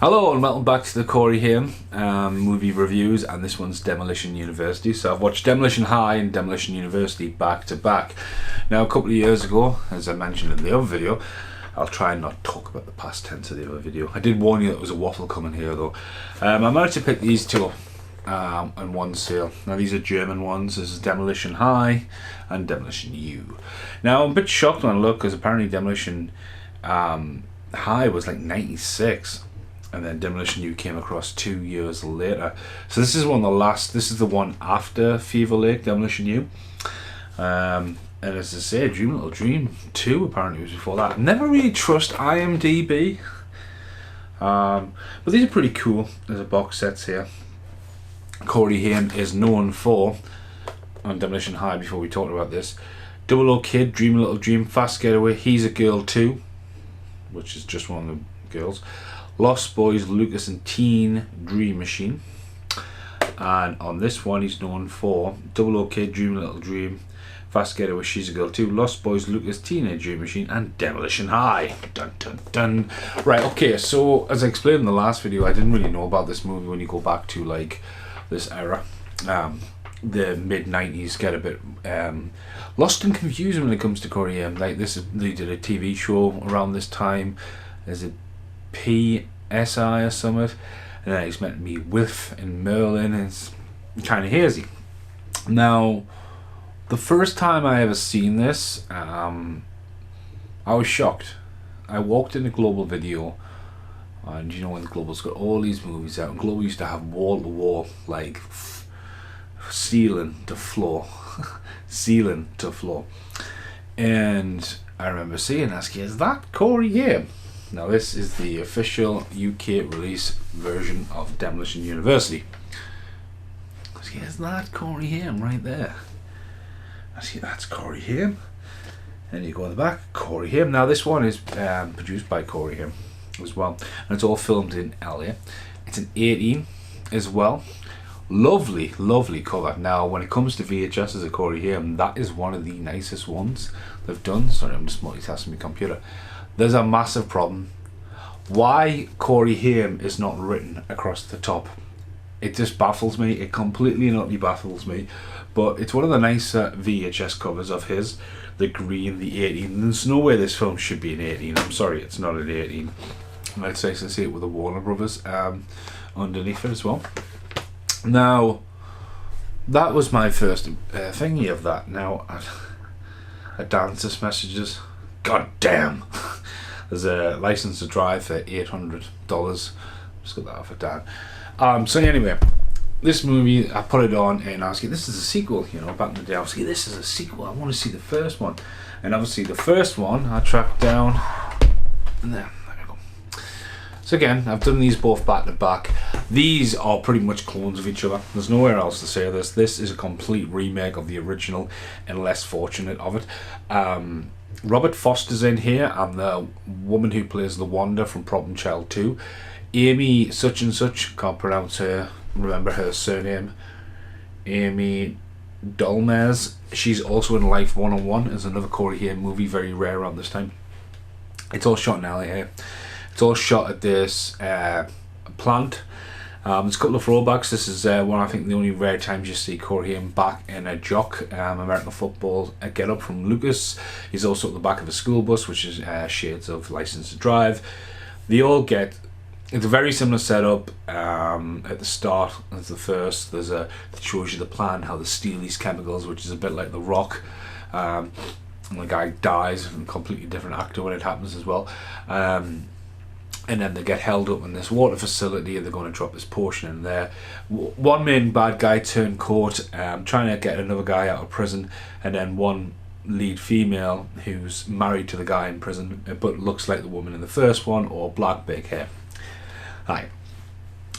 Hello and welcome back to the Corey Haim movie reviews, and this one's Demolition University. So I've watched Demolition High and Demolition University back to back. Now a couple of years ago, as I mentioned in the other video, I'll try and not talk about the past tense of the other video. I did warn you that there was a waffle coming here though. I managed to pick these two up on one sale. Now these are German ones. This is Demolition High and Demolition U. Now I'm a bit shocked when I look, because apparently Demolition High was like 96. And then Demolition U came across 2 years later. So this is one of the last, this is the one after Fever Lake, Demolition U. And as I say, Dream Little Dream 2 apparently was before that. Never really trust IMDb. But these are pretty cool. There's a box sets here. Corey Haim is known for, on Demolition High before we talked about this, Double O Kid, Dream Little Dream, Fast Getaway, He's a Girl Too, which is just one of the girls. Lost Boys, Lucas and Teen, Dream Machine. And on this one he's known for Double O Kid, Dream Little Dream, Fast Getaway, She's a Girl Too, Lost Boys, Lucas, Teenage Dream Machine, and Demolition High. Dun dun dun. Right, okay, so as I explained in the last video, I didn't really know about this movie when you go back to like this era. The mid-90s get a bit lost and confused when it comes to Corey Haim. Like this, they did a TV show around this time. There's a PSI or something, and then it's meant to be Whiff and Merlin, and it's kind of hazy. Now, the first time I ever seen this, I was shocked. I walked into Global Video, and you know when Global's got all these movies out, and Global used to have wall to wall, like ceiling to floor, ceiling to floor, and I remember seeing, asking, "Is that Corey Haim?" Now this is the official UK release version of Demolition University. See, is that Corey Haim right there? I see, that's Corey Haim. And you go in the back, Corey Haim. Now this one is produced by Corey Haim as well, and it's all filmed in LA. It's an 18 as well. Lovely, lovely cover. Now when it comes to VHS as a Corey Haim, that is one of the nicest ones they've done. Sorry, I'm just multitasking my computer. There's a massive problem. Why Corey Haim is not written across the top, it just baffles me. It completely and utterly baffles me. But it's one of the nicer VHS covers of his. The green, the 18. There's no way this film should be an 18. I'm sorry, it's not an 18. Let's say to see it with the Warner Brothers underneath it as well. Now, that was my first thingy of that. Now, Dance's messages. God damn. There's a license to drive for $800. Just got that off of Dan. So anyway, this movie, I put it on and I was like, this is a sequel, you know, back in the day I was like, this is a sequel, I want to see the first one. And obviously the first one I tracked down, and there we go. So again, I've done these both back to back. These are pretty much clones of each other. There's nowhere else to say this. This is a complete remake of the original and less fortunate of it. Robert Foster's in here, and the woman who plays the Wanda from Problem Child 2. Amy such and such, can't pronounce her, remember her surname. Amy Dolmez. She's also in Life 101 as another Corey Haim movie, very rare around this time. It's all shot in LA here. It's all shot at this plant. There's a couple of throwbacks. This is one, I think, the only rare times you see Corey Haim back in a jock American football get up from Lucas. He's also at the back of a school bus, which is shades of License to Drive. They all get, it's a very similar setup at the start as the first. There's a, it shows you the plan, how they steal these chemicals, which is a bit like The Rock. And the guy dies, and a completely different actor when it happens as well. And then they get held up in this water facility, and they're going to drop this portion in there. One main bad guy turned court, trying to get another guy out of prison, and then one lead female who's married to the guy in prison, but looks like the woman in the first one, or black big hair. Hi.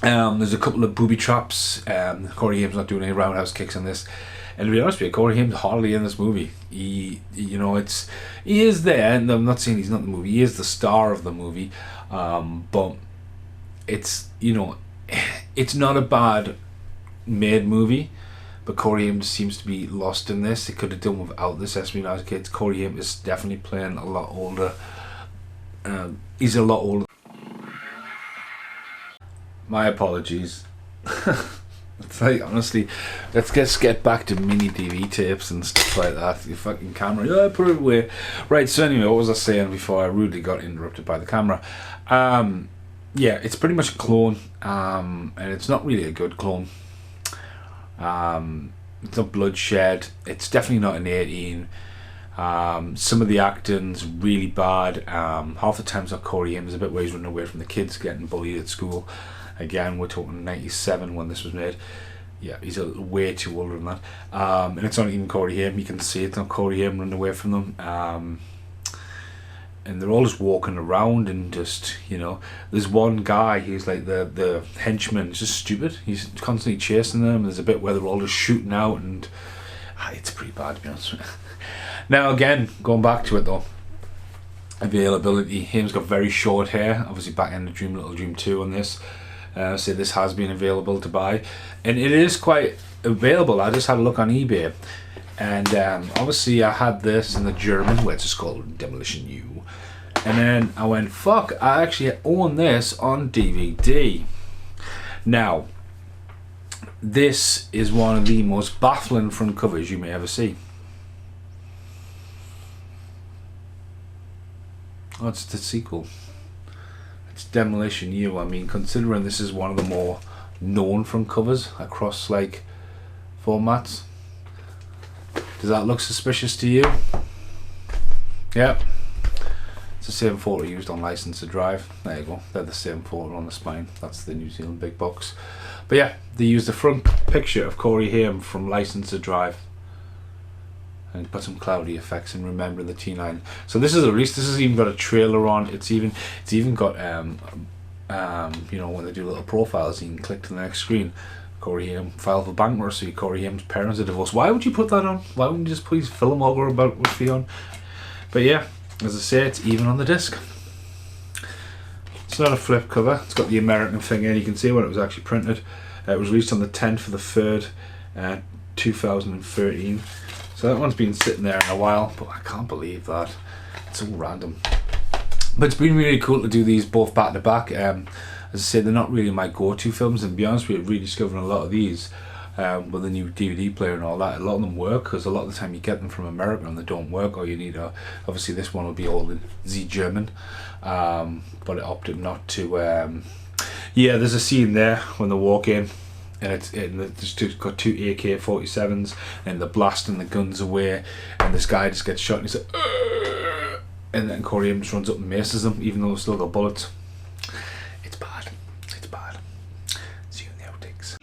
There's a couple of booby traps. Corey Haim's not doing any roundhouse kicks in this. And to be honest with you, Corey Haim's hardly in this movie. He is there, and I'm not saying he's not in the movie. He is the star of the movie, but it's, you know, it's not a bad made movie. But Corey Haim seems to be lost in this. They could have done without this Espionage Kids. Corey Haim is definitely playing a lot older. He's a lot older. My apologies. It's like, honestly, let's get back to mini DV tapes and stuff like that. Your fucking camera, yeah, put it away. Right, so anyway, what was I saying before I rudely got interrupted by the camera? Yeah, it's pretty much a clone, and it's not really a good clone. It's not bloodshed. It's definitely not an 18. Some of the acting's really bad. Half the times that Corey Haim is a bit where he's running away from the kids getting bullied at school. Again, we're talking 97 when this was made. Yeah, he's way too older than that. And it's not even Corey Haim. You can see it's not Corey Haim running away from them. And they're all just walking around and just, you know, there's one guy who's like the henchman. He's just stupid. He's constantly chasing them. There's a bit where they're all just shooting out, and it's pretty bad, to be honest with you. Now again, going back to it though, availability. Haim's got very short hair. Obviously back in the Dream Little Dream 2 on this. So this has been available to buy, and it is quite available. I just had a look on eBay, and obviously I had this in the German, where it's just called Demolition U, and then I went, fuck, I actually own this on DVD. Now, this is one of the most baffling front covers you may ever see. Oh, it's the sequel. It's Demolition U. I mean, considering this is one of the more known front covers across like formats, does that look suspicious to you? Yep. It's the same photo used on License to Drive. There you go. They're the same photo on the spine. That's the New Zealand big box. But yeah, they used the front picture of Corey Haim from License to Drive and put some cloudy effects and Remember the T9. So this is a release. This has even got a trailer on. It's even got you know, when they do little profiles, you can click to the next screen. Corey Haim filed for bankruptcy. Corey Haim's parents are divorced. Why would you put that on? Why wouldn't you just put his film over about what's on? But yeah, as I say, it's even on the disc. It's not a flip cover. It's got the American thing in. You can see when it was actually printed. It was released on the 10th of the 3rd, 2013. So that one's been sitting there in a while, but I can't believe that. It's all random. But it's been really cool to do these both back to back. As I said, they're not really my go-to films, and to be honest with you, rediscovering a lot of these with the new DVD player and all that, a lot of them work, because a lot of the time you get them from America and they don't work, or you need obviously this one will be all in Z German, but it opted not to. Yeah, there's a scene there when they walk in, and it's got two AK-47s, and they're blasting the guns away, and this guy just gets shot, and he's like, "Ugh!" And then Corey Haim just runs up and maces them, even though they've still got bullets. It's bad. It's bad. See you in the outtakes.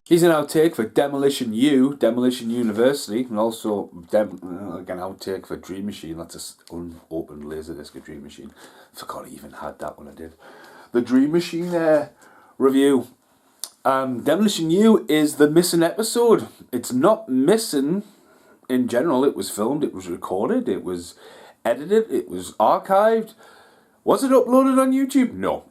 Here's an outtake for Demolition U, Demolition University, and also again outtake for Dream Machine. That's an unopened laserdisc of Dream Machine. Forgot I even had that when I did the Dream Machine review. Demolition U is the missing episode. It's not missing in general. It was filmed, it was recorded, it was edited, it was archived. Was it uploaded on YouTube? No.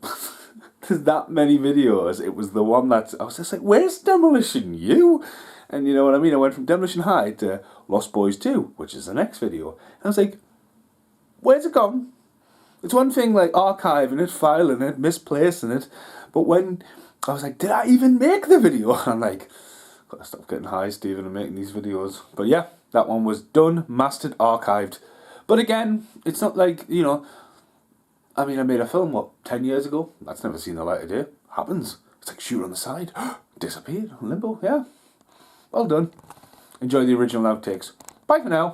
There's that many videos. It was the one that I was just like, where's Demolition U? And you know what I mean? I went from Demolition High to Lost Boys 2, which is the next video. And I was like, where's it gone? It's one thing like archiving it, filing it, misplacing it. But when I was like, did I even make the video? I'm like, gotta stop getting high, Stephen, and making these videos. But yeah, that one was done, mastered, archived. But again, it's not like, you know, I mean, I made a film, 10 years ago? That's never seen the light of day. Happens. It's like Shoot on the Side. Disappeared. Limbo, yeah. Well done. Enjoy the original outtakes. Bye for now.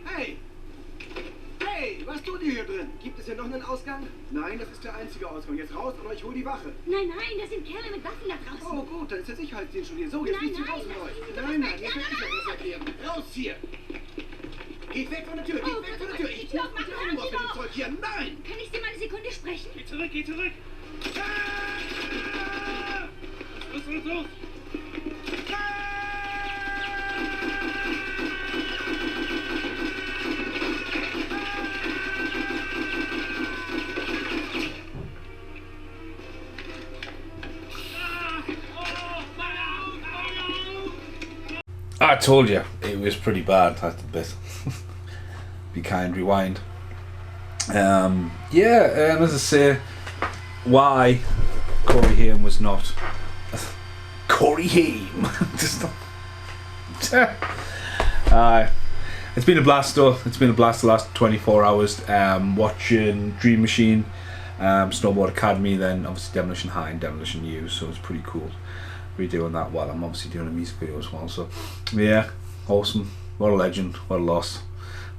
Hey! Hey, was tut ihr hier drin? Gibt es hier noch einen Ausgang? Nein, das ist der einzige Ausgang. Jetzt raus oder ich hol die Wache. Nein, nein, das sind Kerle mit Waffen da draußen. Oh gut, dann ist der Sicherheitsdienst schon hier. So, jetzt liegt sie raus mit euch. Nein, jetzt will ich euch was erklären. Raus hier! Geht weg von der Tür, geht weg von der Tür. Ich mach mit dem Zeug hier. Nein! Kann ich dir mal eine Sekunde sprechen? Geh zurück, geh zurück! Ah! Los, los, los! Ah! I told you it was pretty bad. That's the bit. Be kind, rewind. As I say, why Corey Haim was not Corey Haim. It's been a blast though. It's been a blast the last 24 hours. Watching Dream Machine, Snowboard Academy, then obviously Demolition High and Demolition U. So it's pretty cool redoing that while I'm obviously doing a music video as well. So yeah, awesome. What a legend. What a loss.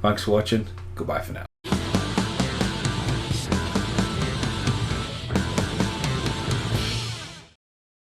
Thanks for watching. Goodbye for now.